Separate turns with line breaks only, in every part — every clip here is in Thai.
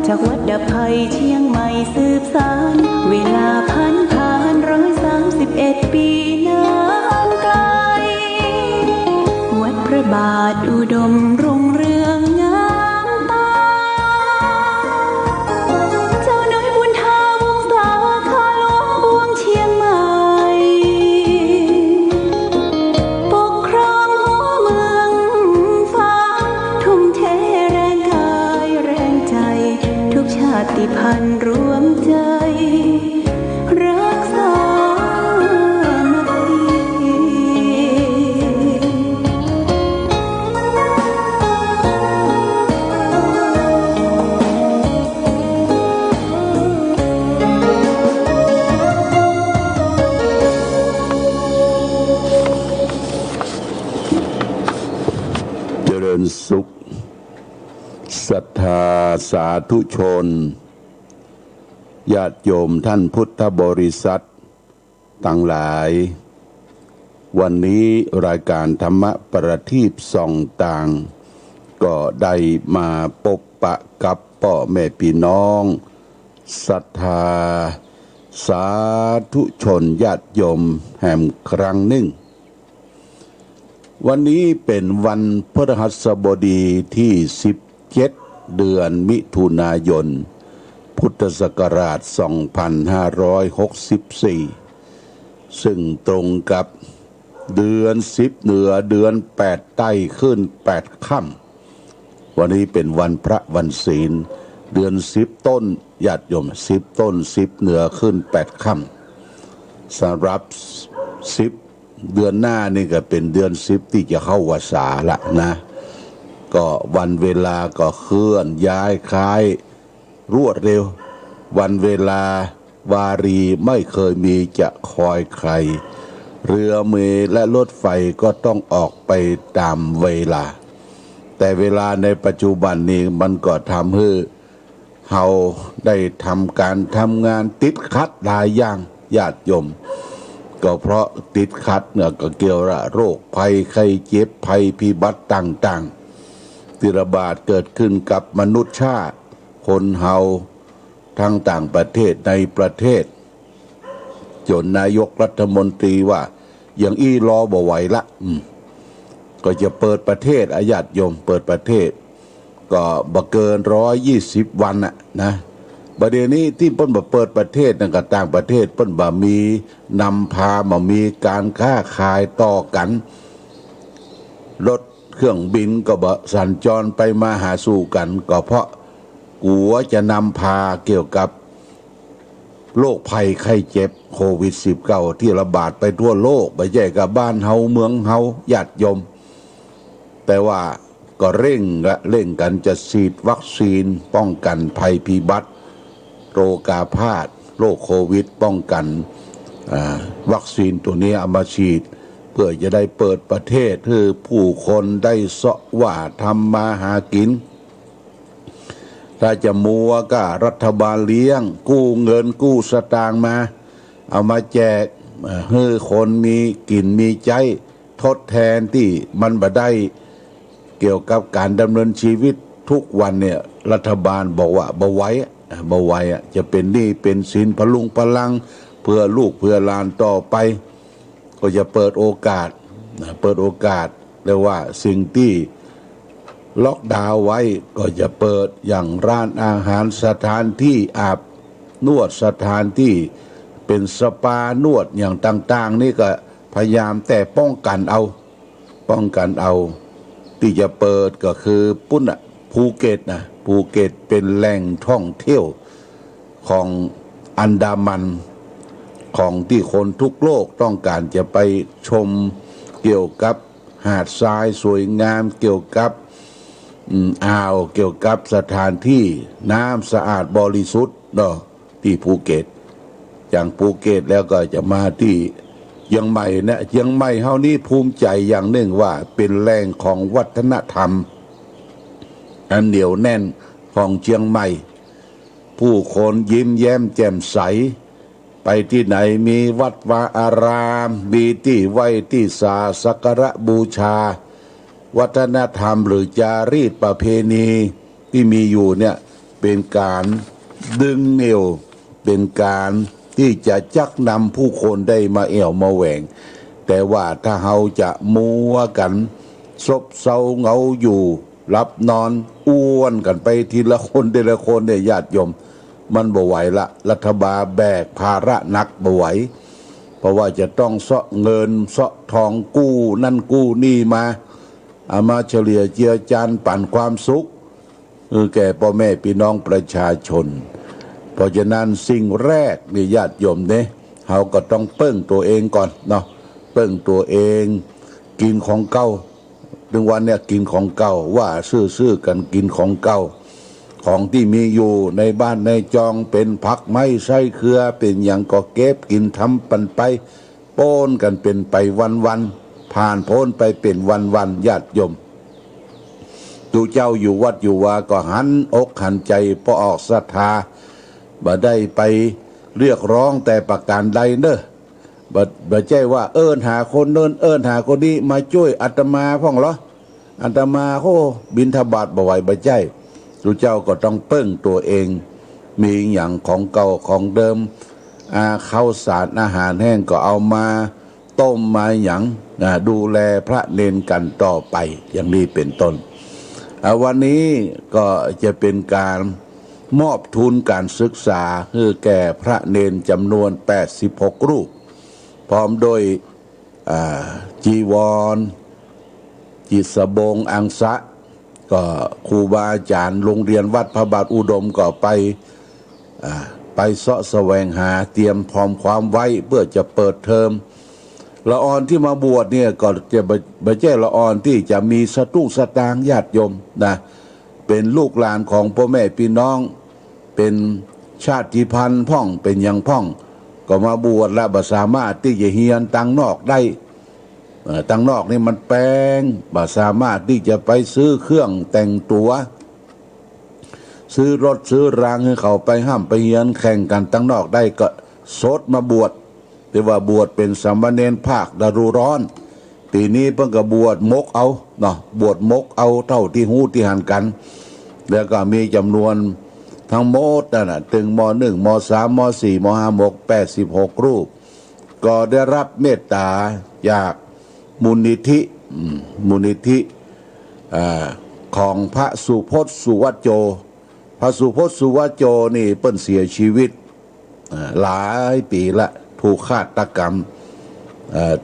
จากวัดดับภัยเชียงใหม่สืบสานเวลาผ่าน131 ปีนานไกลวัดพระบาทอุดมรุ่งเรืองงามตาเจ้าน้อยบุญธาวงศาข้าหลวงปวงเชียงใหม่ปกครองหัวเมืองฟ้าทุ่มเทแรงกายแรงใจทุกชาติพันธุ์รวมใจรักษามัคคี
เจริญสุขศรัทธาสาธุชนญาติโยมท่านพุทธบริษัททั้งหลายวันนี้รายการธรรมประทีปส่องต่างก็ได้มาพบปะกับพ่อแม่พี่น้องศรัทธาสาธุชนญาติโยมแห่งครั้งหนึ่งวันนี้เป็นวันพฤหัสบดีที่17 เดือนมิถุนายนพุทธศักราช 2564 ซึ่งตรงกับเดือน10เหนือเดือน8ใต้ขึ้น8ค่ำวันนี้เป็นวันพระวันศีลเดือน10ต้นญาติโยม10ต้น10เหนือขึ้น8ค่ำสำหรับ10เดือนหน้านี่ก็เป็นเดือน10ที่จะเข้าวาสาละนะก็วันเวลาก็เคลื่อนย้ายคล้ายรวดเร็ววันเวลาวารีไม่เคยมีจะคอยใครเรือเมล์และรถไฟก็ต้องออกไปตามเวลาแต่เวลาในปัจจุบันนี้มันก็ทำให้เราได้ทำการทำงานติดขัดหลายอย่างญาติโยมก็เพราะติดขัดเนี่ยก็เกี่ยวกับโรคภัยไข้เจ็บภัยพิบัติต่างๆที่ระบาดเกิดขึ้นกับมนุษยชาติคนเฮาทั้งต่างประเทศในประเทศจนนายกรัฐมนตรีว่าอย่างอี้รอบ่ไหวละก็จะเปิดประเทศญาติโยมเปิดประเทศก็บ่เกิน120 วันนะประเดี๋ยวนี้ที่เปิ้นบ่เปิดประเทศนั่นก็ต่างประเทศเปิ้นบ่มีนำพาบ่มีการค้าขายต่อกันรถเครื่องบินก็บ่สัญจรไปมาหาสู่กันก็เพราะกลัวจะนำพาเกี่ยวกับโรคภัยไข้เจ็บโควิด19ที่ระบาดไปทั่วโลกไปแย่กับบ้านเฮาเมืองเฮาญาติโยมแต่ว่าก็เร่งกันจะฉีดวัคซีนป้องกันภัยพิบัติโรคาพาธโรคโควิดป้องกันวัคซีนตัวนี้เอามาฉีดเพื่อจะได้เปิดประเทศให้ผู้คนได้เสาะว่าทำมาหากินถ้าจะมัวก็รัฐบาลเลี้ยงกู้เงินกู้สตางค์มาเอามาแจกให้คนมีกินมีใจทดแทนที่มันบ่ได้เกี่ยวกับการดำเนินชีวิตทุกวันเนี่ยรัฐบาลบอกว่าบ่ไหวจะเป็นหนี้เป็นสินพลุงพลังเพื่อลูกเพื่อหลานต่อไปก็จะเปิดโอกาสเรียกว่าสิ่งที่ล็อกดาวน์ไว้ก็จะเปิดอย่างร้านอาหารสถานที่อาบนวดสถานที่เป็นสปานวดอย่างต่างๆนี่ก็พยายามแต่ป้องกันเอาที่จะเปิดก็คือภูเก็ตเป็นแหล่งท่องเที่ยวของอันดามันของที่คนทุกโลกต้องการจะไปชมเกี่ยวกับหาดทรายสวยงามเกี่ยวกับอ่าวเกี่ยวกับสถานที่น้ำสะอาดบริสุทธิ์เนาะที่ภูเก็ตอย่างภูเก็ตแล้วก็จะมาที่เชียงใหม่นะเชียงใหม่เฮานี่ภูมิใจอย่างหนึ่งว่าเป็นแหล่งของวัฒนธรรมอันเหนียวแน่นของเชียงใหม่ผู้คนยิ้มแย้มแจ่มใสไปที่ไหนมีวัดวาอารามมีที่ไหว้ที่สักการะบูชาวัฒนธรรมหรือจารีตประเพณีที่มีอยู่เนี่ย เป็นการดึงเหนี่ยวเป็นการที่จะจักนำผู้คนได้มาแอวมาแหวงแต่ว่าถ้าเราจะมัวกันซบเซาเหงาอยู่รับนอนอ้วนกันไปทีละคนทีละคนเนี่ยญาติโยมมันบ่ไหวละรัฐบาลแบกภาระหนักบ่ไหวเพราะว่าจะต้องเสาะเงินเสาะทองกู้นั่นกู้นี่มาเอามาเฉลี่ยเจือจานปั่นความสุขแก่พ่อแม่พี่น้องประชาชนเพราะฉะนั้นสิ่งแรกนี่ญาติโยมเนี่ยเราก็ต้องเปิ้งตัวเองก่อนเนาะเปิ้งตัวเองกินของเก่าถึงวันเนี่ยกินของเก่าว่าซื่อๆกันกินของเก่าของที่มีอยู่ในบ้านในจองเป็นผักไม้ไส้เครือเป็นอย่างก็เก็บกินทำปันไปโป้นกันเป็นไปวันๆผ่านพ้นไปเป็นวันๆญาติโยมตูเจ้าอยู่วัดอยู่ว่าก็หันอกหันใจพอออกศรัทธาบ่ได้ไปเรียกร้องแต่ประการใดเนอะบ่ใช่ว่าหาคนเนินหาคนนี้มาช่วยอาตมาพ่องเหรออาตมาโหบิณฑบาตบ่ไหวบ่ใช่ตูเจ้าก็ต้องเปิ้งตัวเองมีอย่างของเก่าของเดิมข้าวสารอาหารแห้งก็เอามาต้มมาอย่างดูแลพระเนนกันต่อไปอย่างนี้เป็นต้นวันนี้ก็จะเป็นการมอบทุนการศึกษาให้แก่พระเนนจำนวน86รูปพร้อมโดยจีวรจิตสบงอังสะก็ครูบาอาจารย์โรงเรียนวัดพระบาทอุดมก็ไปเสาะแสวงหาเตรียมพร้อมความไว้เพื่อจะเปิดเทอมละออนที่มาบวชเนี่ยก็จะไม่ใช่ละออนที่จะมีสตุ้งสตางญาติโยมนะเป็นลูกหลานของพ่อแม่พี่น้องเป็นชาติพันธุ์พ่องเป็นอย่างพ่องก็มาบวชและบ่สามารถที่จะเฮียนตังนอกได้ตังนอกนี่มันแพงบ่สามารถที่จะไปซื้อเครื่องแต่งตัวซื้อรถซื้อรางให้เขาไปห้ามไปเฮียนแข่งกันตังนอกได้ก็โสดมาบวชแต่ว่าบวชเป็นสามเณรภาคฤดูร้อนปีนี้เพิ่งก็บวชมกเอาเนาะบวชมกเอาเท่าที่หูที่หันกันแล้วก็มีจำนวนทั้งหมดน่ะถึงม.1 ม.3 ม.4 ม.5 ม.86 รูปก็ได้รับเมตตาจากมูลนิธิของพระสุพจน์สุวัจโจพระสุพจน์สุวัจโจนี่เปิ้นเสียชีวิตหลายปีละถูกฆาตกรรม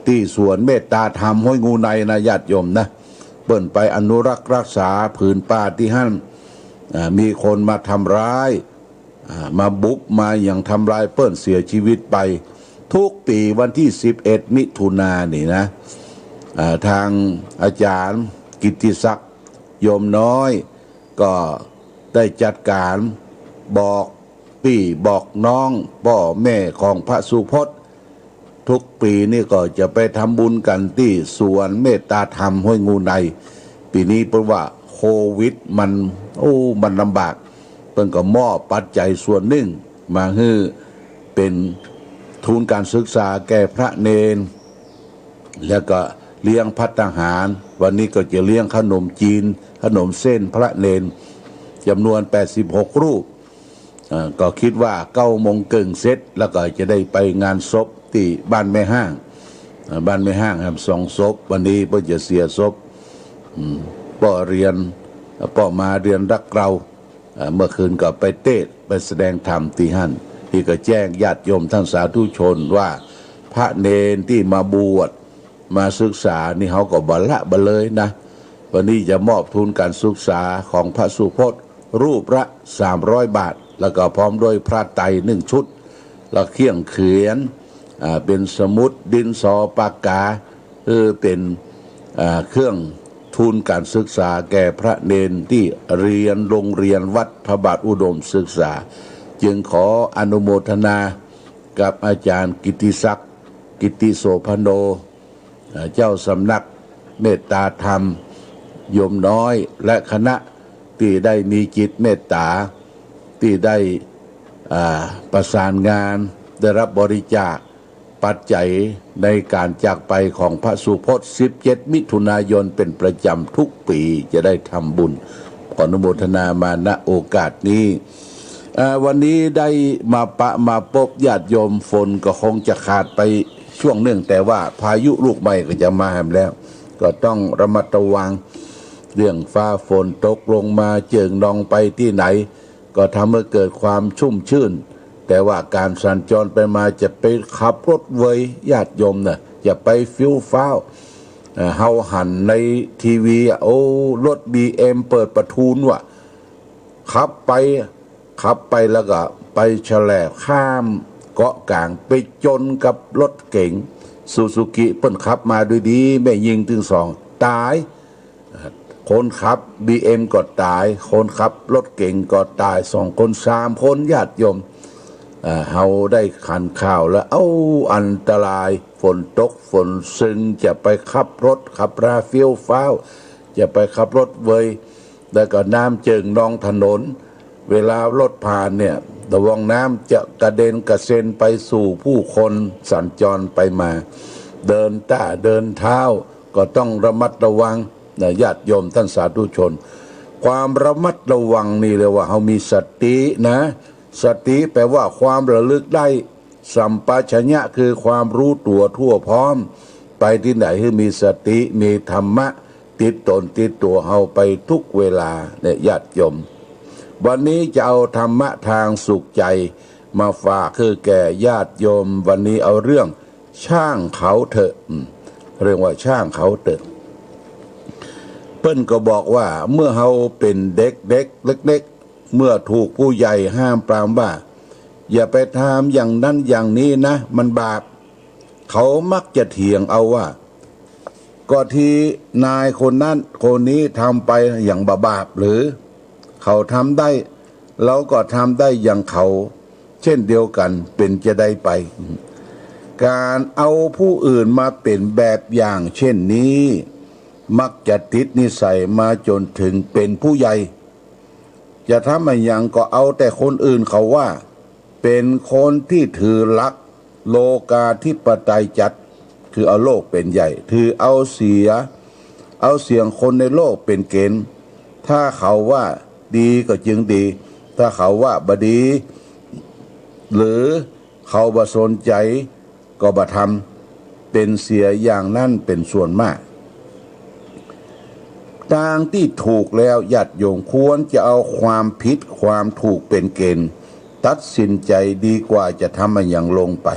ที่สวนเมตตาธรรมห้วยงูในนะญาติโยมนะเปิ้นไปอนุรักษ์รักษาผืนป่าที่หั่นมีคนมาทำร้ายมาบุกมาอย่างทำร้ายเปิ้นเสียชีวิตไปทุกปีวันที่11มิถุนายนนี่นะทางอาจารย์กิตติศักดิ์โยมน้อยก็ได้จัดการบอกพี่บอกน้องพ่อแม่ของพระสุพจน์ทุกปีนี่ก็จะไปทำบุญกันที่สวนเมตตาธรรมห้วยงูในปีนี้เพราะว่าโควิดมันลำบากเพิ่นก็มอบปัจจัยส่วนหนึ่งมาให้เป็นทุนการศึกษาแก่พระเนนแล้วก็เลี้ยงภัตตาหารวันนี้ก็จะเลี้ยงขนมจีนขนมเส้นพระเนนจำนวน86รูปก็คิดว่า9 โมงครึ่งเสร็จแล้วก็จะได้ไปงานศพที่บ้านแม่ห้างครับ2 ศพวันนี้เพิ่นจะเสียศพป้อมาเรียนรักเราเมื่อคืนก็ไปเทศไปแสดงธรรมที่หั่นที่ก็แจ้งญาติโยมทั้งสาธุชนว่าพระเนนที่มาบวชมาศึกษานี่เขาก็บ่ละบ่เลยนะวันนี้จะมอบทุนการศึกษาของพระสุพจน์รูปละ300 บาทแล้วก็พร้อมด้วยพระไตร1 ชุดแล้วเครื่องเขียนเป็นสมุดดินสอปากกาเป็นเครื่องทุนการศึกษาแก่พระเนนที่เรียนโรงเรียนวัดพระบาทอุดมศึกษาจึงขออนุโมทนากับอาจารย์กิตติศักดิ์กิตติโสพโนเจ้าสำนักเมตตาธรรมโยมน้อยและคณะที่ได้มีจิตเมตตาที่ได้ประสานงานได้รับบริจาคปัจจัยในการจากไปของพระสุพจน์17 มิถุนายนเป็นประจำทุกปีจะได้ทำบุญ ขออนุโมทนามาณโอกาสนี้วันนี้ได้มาพบญาติโยมฝนก็คงจะขาดไปช่วงหนึ่งแต่ว่าพายุลูกใหม่ก็จะมาแล้วก็ต้องระมัดระวังเรื่องฟ้าฝนตกลงมาเจิ่งนองไปที่ไหนก็ทำให้เกิดความชุ่มชื่นแต่ว่าการสัญจรไปมาจะไปขับรถเวยญาติโยมน่ะอย่าไปฟิวฟ้าวเฮาหันในทีวีรถ BM เปิดประทุนว่ะขับไปแล้วก็ไปแฉลบข้ามเกาะกลางไปจนกับรถเก๋งซูซูกิเปิ้นขับมาด้วยดีไม่ยิงถึง2ตายคนขับ BM ก็ตายคนขับรถเก๋งก็ตาย2คน3คนญาติโยมเฮาได้ขันข่าวแล้วอันตรายฝนตกฝนซึงจะไปขับรถขับราเฟียวฟ้าวจะไปขับรถเวยแล้วก็น้ำเจิ่งนองถนนเวลารถผ่านเนี่ยระวังน้ำจะกระเด็นกระเซ็นไปสู่ผู้คนสัญจรไปมาเดินเท้าก็ต้องระมัดระวังญาติโยมท่านสาธุชนความระมัดระวังนี่เลยว่าเฮามีสตินะสติแปลว่าความระลึกได้สัมปชัญญะคือความรู้ตัวทั่วพร้อมไปที่ไหนให้มีสติมีธรรมะติดตนติดตัวเฮาไปทุกเวลาเนี่ยญาติโยมวันนี้จะเอาธรรมะทางสุขใจมาฝากคือแก่ญาติโยมวันนี้เอาเรื่องช่างเขาเถอะเรื่องว่าช่างเขาเถอะเปิ้นก็บอกว่าเมื่อเฮาเป็นเด็กเล็กเมื่อถูกผู้ใหญ่ห้ามปรามว่าอย่าไปทำอย่างนั้นอย่างนี้นะมันบาปเขามักจะเถียงเอาว่าก็ที่นายคนนั้นคนนี้ทำไปอย่างบาปหรือเขาทำได้เราก็ทำได้อย่างเขาเช่นเดียวกันเป็นจะได้ไปการเอาผู้อื่นมาเป็นแบบอย่างเช่นนี้มักจะติดนิสัยมาจนถึงเป็นผู้ใหญ่จะทำอะไรอย่างก็เอาแต่คนอื่นเขาว่าเป็นคนที่ถือลักโลกาธิปไตยจัดคือเอาโลกเป็นใหญ่ถือเอาเสียงคนในโลกเป็นเกณฑ์ถ้าเขาว่าดีก็จึงดีถ้าเขาว่าบดีหรือเขาบ่สนใจก็บ่ทำเป็นเสียอย่างนั้นเป็นส่วนมากทางที่ถูกแล้วญาติโยมควรจะเอาความผิดความถูกเป็นเกณฑ์ตัดสินใจดีกว่าจะทำอะไรอย่างลงไป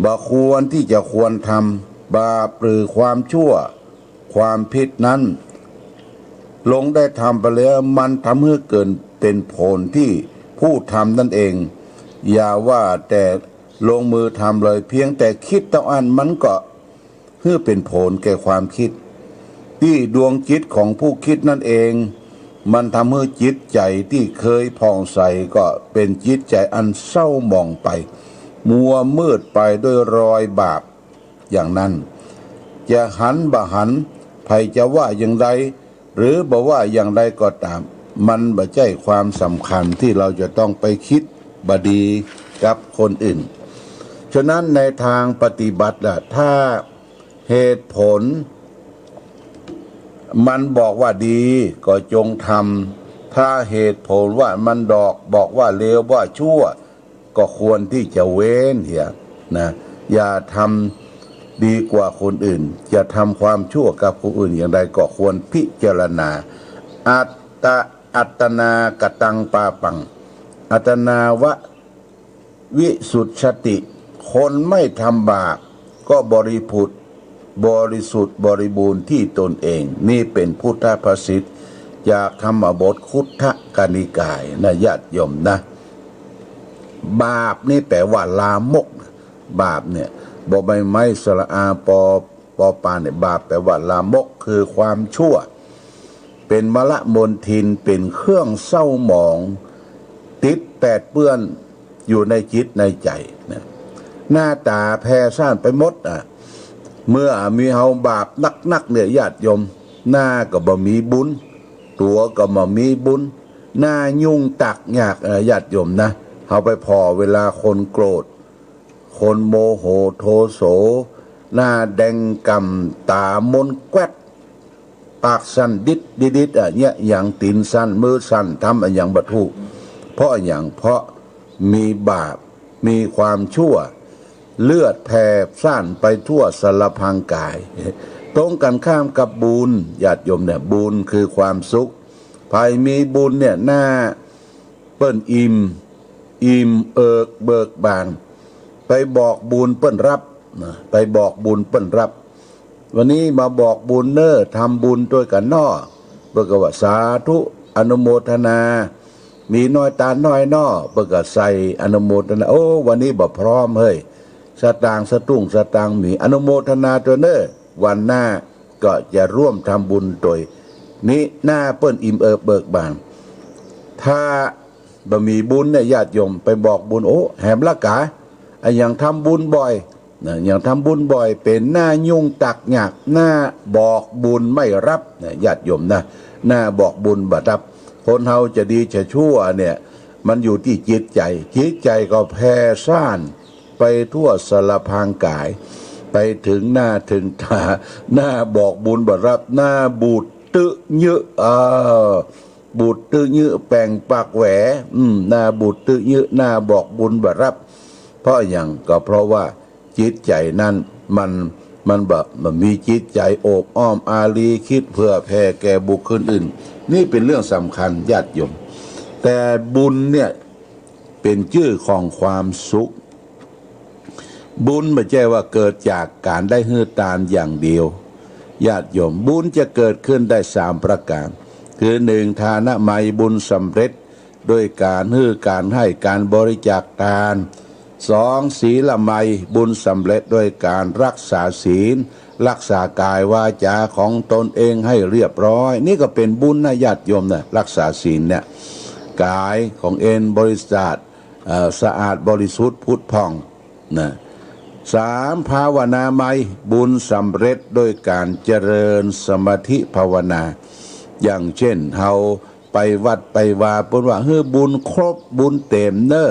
บ่ควรที่จะควรทำบาปหรือความชั่วความผิดนั้นลงได้ทำไปแล้วมันทำให้เกินเป็นผลที่ผู้ทำนั่นเองอย่าว่าแต่ลงมือทำเลยเพียงแต่คิดเท่าอันมันก็เพื่อเป็นผลแก่ความคิดที่ดวงจิตของผู้คิดนั่นเองมันทำให้จิตใจที่เคยผ่องใสก็เป็นจิตใจอันเศร้าหมองไปมัวมืดไปด้วยรอยบาปอย่างนั้นจะหันบ่หันใครจะว่าอย่างไรหรือบอกว่าอย่างไรก็ตามมันบ่ใช่ความสำคัญที่เราจะต้องไปคิดบดีกับคนอื่นฉะนั้นในทางปฏิบัติถ้าเหตุผลมันบอกว่าดีก็จงทำถ้าเหตุผลว่ามันบอกว่าเลวว่าชั่วก็ควรที่จะเว้นเหียนะอย่าทำดีกว่าคนอื่นจะทำความชั่วกับคนอื่นอย่างไรก็ควรพิจารณาอัตนากตังปาปังอัตนาวะวิสุทธิติคนไม่ทำบาปก็บริสุทธิ์บริบูรณ์ที่ตนเองนี่เป็นพุทธภาษิตจากธรรมบทคุทธกนิกายนะญาติโยมนะบาปนี่แปลว่าลามกบาปเนี่ยบ่ใบไม้สระอาปอปานเนี่ยบาปแปลว่าลามกคือความชั่วเป็นมละมนทินเป็นเครื่องเศร้าหมองติดแปดเปื้อนอยู่ในจิตในใจนะหน้าตาแผ่ซ่านไปหมดเมื่อมีเฮาบาปนักเนี่ยญาติโยมหน้าก็บ่มีบุญตัวก็บ่มีบุญหน้ายุ่งตักยากญาติโยมนะเฮาไปพอเวลาคนโกรธคนโมโหโทโสหน้าแดงกำตามนแกวดไป ปากสั้นดิดดิดเนี่ยอย่างตีนสั้นมือสั้นทำอย่างบัตุเพราะอย่างเพราะมีบาปมีความชั่วเลือดแผ่ซ่านไปทั่วสารพังกายตรงกันข้ามกับบุญญาติโยมเนี่ยบุญคือความสุขภายมีบุญเนี่ยหน้าเปิ้นอิ่มเบิกบานไปบอกบุญเปิ้นรับไปบอกบุญเปิ้นรับวันนี้มาบอกบุญเนอทำบุญด้วยกันนอเบิกว่าสาธุอนุโมทนามีน้อยตาน้อยนอเบิกใส่อนุโมทนาโอ้วันนี้บ่พร้อมเฮ้ยสตางค์สตุ้งสตางค์มีอนุโมทนาตัวเนอวันหน้าก็จะร่วมทำบุญโดยนี้หน้าเปิ้นอิ่มเบิกบานถ้าบ่มีบุญเนี่ยญาติโยมไปบอกบุญโอ้แหมละกาอย่างทำบุญบ่อยอย่างทำบุญบ่อยเป็นหน้ายุ่งตักหยักหน้าบอกบุญไม่รับญาติโยมนะหน้าบอกบุญบ่รับคนเฮาจะดีจะชั่วเนี่ยมันอยู่ที่จิตใจก็แผ่ซ่านไปทั่วสารพางกายไปถึงหน้าถึงตาหน้าบอกบุญบ่รับหน้าบูดตึเยอะบูดตึเยอะแปลงปากแหวหน้าบูดตึเยอะหน้าบอกบุญบ่รับเพราะอย่างก็เพราะว่าจิตใจนั้นมันแบบมันมีจิตใจโอบอ้อมอารีคิดเพื่อแผ่แก่บุคคลอื่นนี่เป็นเรื่องสำคัญญาติโยมแต่บุญเนี่ยเป็นชื่อของความสุขบุญไม่ใช่ว่าเกิดจากการได้ฮื้อตามอย่างเดียวญาติโยมบุญจะเกิดขึ้นได้3ประการคือ1ทานไมยบุญสำเร็จด้วยการฮื้อการให้การบริจาคทาน2ศีลไมยบุญสำเร็จด้วยการรักษาศีลรักษากายวาจาของตนเองให้เรียบร้อยนี่ก็เป็นบุญนะญาติโยมนะรักษาศีลเนี่ยกายของเองบริสุทธิ์สะอาดบริสุทธิ์พุทธพองนะ3ภาวนาไมยบุญสำเร็จด้วยการเจริญสมาธิภาวนาอย่างเช่นเฮาไปวัดไปวาเพิ่นว่าเฮ้อบุญครบบุญเต็มเน้อ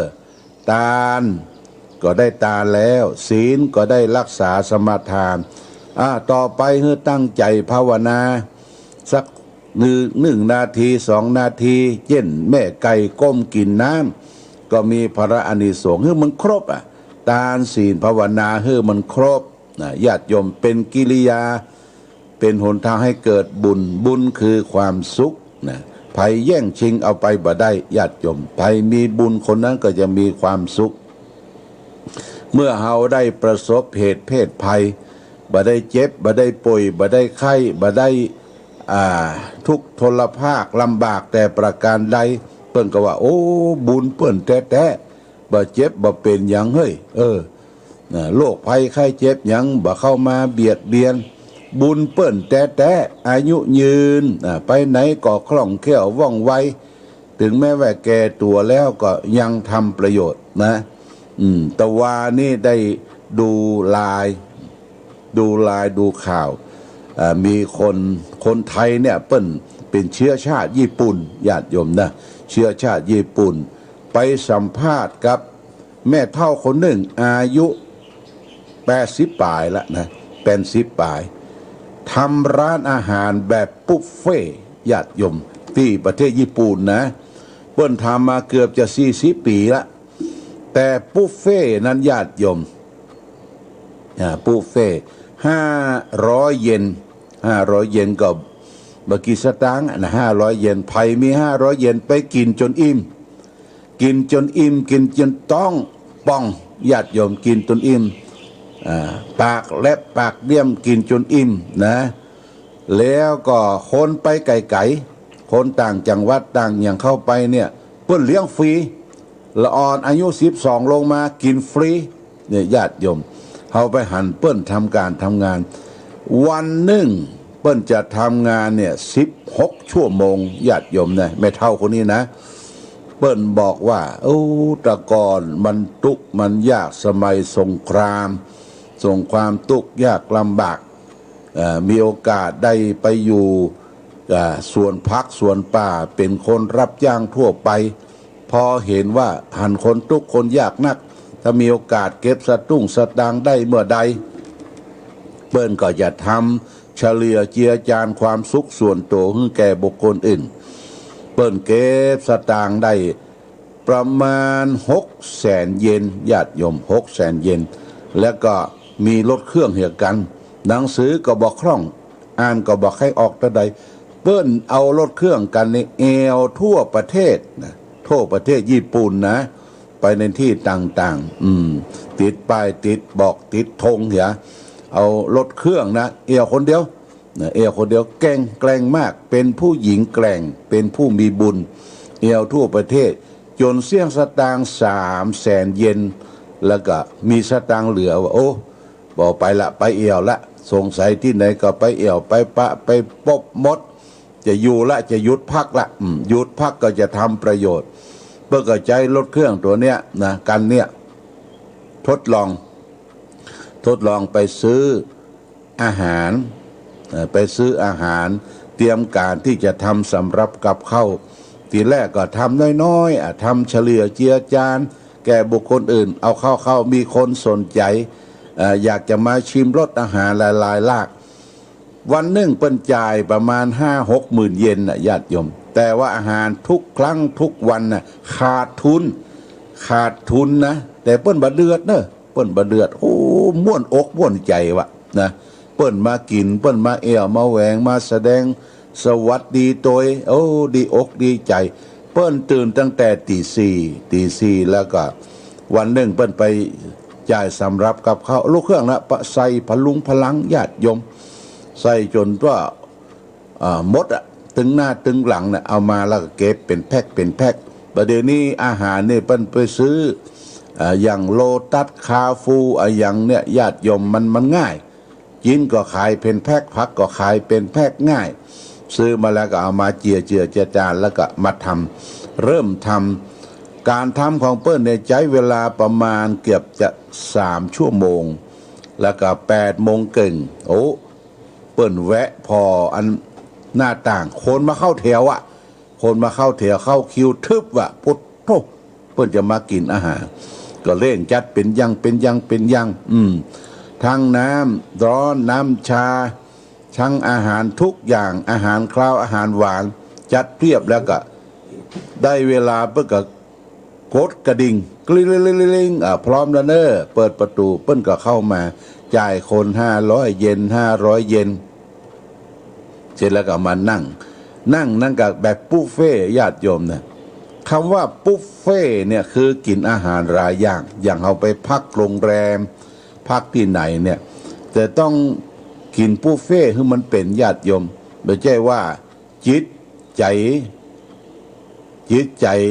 ทานก็ได้ทานแล้วศีลก็ได้รักษาสมาทานต่อไปเฮ้อตั้งใจภาวนาสัก1 นาที2 นาทีเช่นแม่ไก่ก้มกินน้ำก็มีพระอานิสงส์เฮ้อมันครบทานศีลภาวนาเฮ้อมันครบญาติโยมเป็นกิริยาเป็นหนทางให้เกิดบุญคือความสุขนะไผแย่งชิงเอาไปบ่ได้ญาติโยมไผมีบุญคนนั้นก็จะมีความสุขเมื่อเฮาได้ประสบเหตุเพศภัยบ่ได้เจ็บบ่ได้ป่วยบ่ได้ไข้บ่ได้ทุกข์ทรภาคลำบากแต่ประการใดเปิ้นก็ว่าโอ้บุญเปิ้นแท้ๆบ่เจ็บบ่เป็นหยังเฮ้ยโรคภัยไข้เจ็บหยังบ่เข้ามาเบียดเบียนบุญเปิ้นแท้ๆอายุยืนไปไหนก็คล่องแคล่วว่องไวถึงแม้ว่าแก่ตัวแล้วก็ยังทำประโยชน์นะตะวานี่ได้ดูลายดูข่าวมีคนไทยเนี่ยเปิ้นเป็นเชื้อชาติญี่ปุ่นญาติโยมนะเชื้อชาติญี่ปุ่นไปสัมภาษณ์กับแม่เฒ่าคนหนึ่งอายุ80ปลายแล้วนะ80ปลายทำร้านอาหารแบบบุฟเฟ่ญาติโยมที่ประเทศญี่ปุ่นนะเปิ้นทำมาเกือบจะ40 ปีละแต่บุฟเฟ่นั้นญาติโยมบุฟเฟ่500 เยน500 เยนก็บ่กี่สตางค์นะ500 เยนไผมี500 เยนไปกินจนอิ่มกินจนต้องป่องญาติโยมกินจนอิ่มปากและปากเดี่ยมกินจนอิ่มนะแล้วก็คนไปไกลๆคนต่างจังหวัดต่างอย่างเข้าไปเนี่ยเพิ่นเลี้ยงฟรีละอ่อนอายุ12ลงมากินฟรีเนี่ยญาติโยมเฮาไปหันเปิ้นทำงานวันหนึ่งเปิ้นจะทำงานเนี่ย16 ชั่วโมงญาติโยมนะแม่เฒ่าคนนี้นะเปิ้นบอกว่าแต่ก่อนมันทุกข์มันยากสมัยสงครามความทุกข์ยากลำบากมีโอกาสได้ไปอยู่สวนพักสวนป่าเป็นคนรับจ้างทั่วไปพอเห็นว่าหันคนทุกข์คนยากนักถ้ามีโอกาสเก็บสตุ้งสตางค์ได้เมื่อใดเปิ้นก็จะท เฉลี่ยเจียจานความสุขส่วนตัวให้แก่บุคคลอื่นเปิ้นเก็บสตางค์ได้ประมาณ600,000 เยนญาติโยม600,000 เยนแล้วก็มีรถเครื่องเหี่ยกันหนังสือก็บอกคล่องอ่านก็บอกให้ออกแต่ใดเปิ้นเอารถเครื่องกันในเอวทั่วประเทศนะทั่วประเทศญี่ปุ่นนะไปในที่ต่างๆติดป้ายติดบอกติดธงเหียเอารถเครื่องนะเอวคนเดียวเอวคนเดียวแกร่งมากเป็นผู้หญิงแกร่งเป็นผู้มีบุญเอวทั่วประเทศจนเสี่ยงสตางค์300,000 เยนแล้วก็มีสตางค์เหลือว่าโอ้บอกไปละไปเอวละสงสัยที่ไหนก็ไปเอวไปปะไปปบมดจะอยู่ละจะหยุดพักละหยุดพักก็จะทำประโยชน์เพื่อก็ใจรถเครื่องตัวเนี้ยนะกันเนี่ยทดลองไปซื้ออาหารเตรียมการที่จะทำสำรับกับข้าวทีแรกก็ทำน้อยๆทำเฉลี่ยเจียจานแก่บุคคลอื่นเอาเข้ามีคนสนใจอยากจะมาชิมรสอาหารหลายๆลากวันหนึ่งเปิ้นจ่ายประมาณ 5-6 หมื่นเยนญาติโยมแต่ว่าอาหารทุกครั้งทุกวันขาดทุนนะแต่เปิ้นบ่เดือดเนอะเปิ้นบ่เดือดโอ้ม่วนอกม่วนใจวะนะเปิ้นมากินเปิ้นมาเอวมาแหวงมาแสดงสวัสดีโตยโอ้ดีอกดีใจเปิ้นตื่นตั้งแต่ตีสี่แล้วก็วันหนึ่งเปิ้นไปจ่ายสำรับกับเขาลูกเครื่องนะใส่พลุงพลังญาติโยมใส่จนว่ามดตึงหน้าตึงหลังเอามาแล้วก็เก็บเป็นแพ็คประเดี๋ยวนี้อาหารเนี่ยเปิ้นไปซื้ออย่างโลตัสคาฟูอย่างเนี่ยญาติโยมมันง่ายกินก็ขายเป็นแพ็คพักก็ขายเป็นแพ็คง่ายซื้อมาแล้วก็เอามาเจียจานแล้วก็มาทำเริ่มทำการทำของเปิ้ลในใช้เวลาประมาณเกือบจะ3 ชั่วโมงแล้วก็8 โมงเก่งโอ้เปิ้ลแวะพออันหน้าต่างคนมาเข้าแถวคนมาเข้าแถวเข้าคิวทึบพุทโธเปิ้ลจะมากินอาหารก็เร่งจัดเป็นยังทั้งน้ำร้อนน้ำชาทั้งอาหารทุกอย่างอาหารคาวอาหารหวานจัดเรียบแล้วก็ได้เวลาเปิ้ลก็กดกระดิ่งกลิ้งพร้อมแล้วเนอะเปิดประตูเปิ้ลก็เข้ามาจ่ายคน500 เยน500 เยนเสร็จแล้วก็มานั่งกับแบบบุฟเฟ่ญาติโยมนะคำว่าบุฟเฟ่เนี่ยคือกินอาหารรายอย่างเอาไปพักโรงแรมพักที่ไหนเนี่ยแต่ต้องกินบุฟเฟ่ให้มันเป็นญาติโยมไม่ใช่ว่าจิตใจ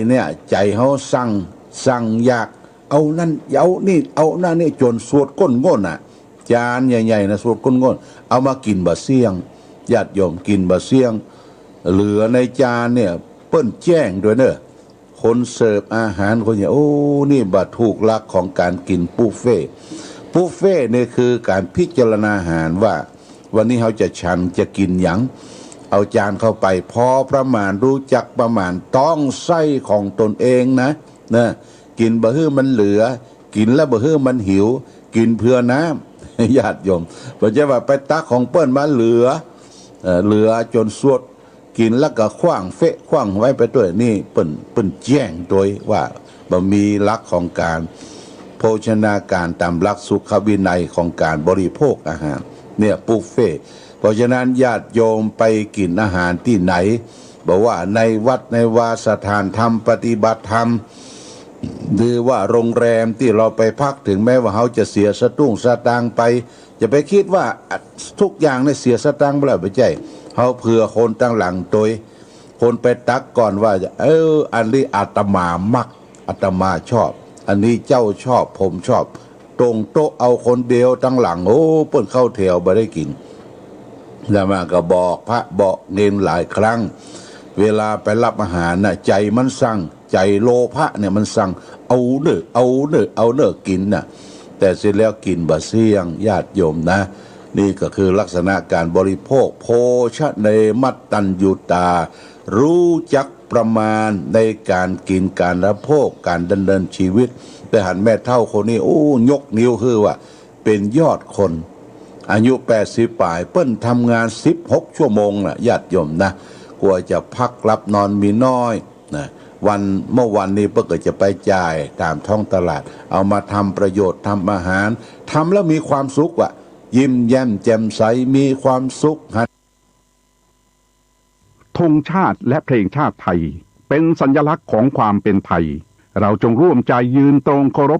เนี่ยใจเขาสั่งอยากเอานั่นเอานี่เอานั่นนี่จนสวดก้นง่นจานใหญ่ๆนะสวดก้นง่นเอามากินบะเสี่ยงญาติโยมกินบะเสี่ยงเหลือในจานเนี่ยเปิ้นแจ้งด้วยเนอะคนเสิร์ฟอาหารคนอย่างโอ้นี่บะถูกลักของการกินบุฟเฟ่เนี่ยคือการพิจารณาอาหารว่าวันนี้เขาจะกินหยังเอาจานเข้าไปพอประมาณรู้จักประมาณต้องไส้ของตนเองนะกินบะฮื้อมันเหลือกินแล้วบะฮื้อมันหิวกินเพื่อน้ำญาติโยมบ่ใช่ว่าไปตักของเปิ้นมาเหลือจนสวดกินแล้วก็ขว้างไว้ไปด้วยนี่เปิ้นแจ้งโดยว่าบ่มีหลักของการโภชนาการตามหลักสุขวินัยของการบริโภคอาหารเนี่ยบุฟเฟ่เพราะฉะนั้นญาติโยมไปกินอาหารที่ไหนบอกว่าในวัดในวาสถานธรรมปฏิบัติธรรมหรือว่าโรงแรมที่เราไปพักถึงแม้ว่าเขาจะเสียสตางค์ไปจะไปคิดว่าทุกอย่างเนี่ยเสียสตางค์บ่แล้วไม่ใช่เขาเผื่อคนตั้งหลังตัวคนไปตักก่อนว่าอันนี้อาตมามักอาตมาชอบอันนี้เจ้าชอบผมชอบตรงโต๊ะเอาคนเดียวตั้งหลังโอ้เปิ้นเข้าแถวบ่ได้กินแล้วมาก็บอกพระบอกเนนหลายครั้งเวลาไปรับอาหารน่ะใจมันสั่งใจโลภะเนี่ยมันสั่งเอาเด้อกินน่ะแต่เสร็จแล้วกินบะเสี่ยงญาติโยมนะนี่ก็คือลักษณะการบริโภคโภชเนมัตตัญญูตารู้จักประมาณในการกินการรับโภคการดำเนินชีวิตแต่หันแม่เฒ่าคนนี้โอ้ยกนิ้วคือว่าเป็นยอดคน อายุ80ป่ายเปิ้นทำงาน16ชั่วโมงนะญาติโยมนะกลัวจะพักรับนอนมีน้อยนะเมื่อวันนี้เปิ้นก็จะไปจ่ายตามท้องตลาดเอามาทำประโยชน์ทำอาหารทำแล้วมีความสุขว่ะยิ้มแย้มแจ่มใสมีความสุข
ธงชาติและเพลงชาติไทยเป็นสัญลักษณ์ของความเป็นไทยเราจงร่วมใจยืนตรงเคารพ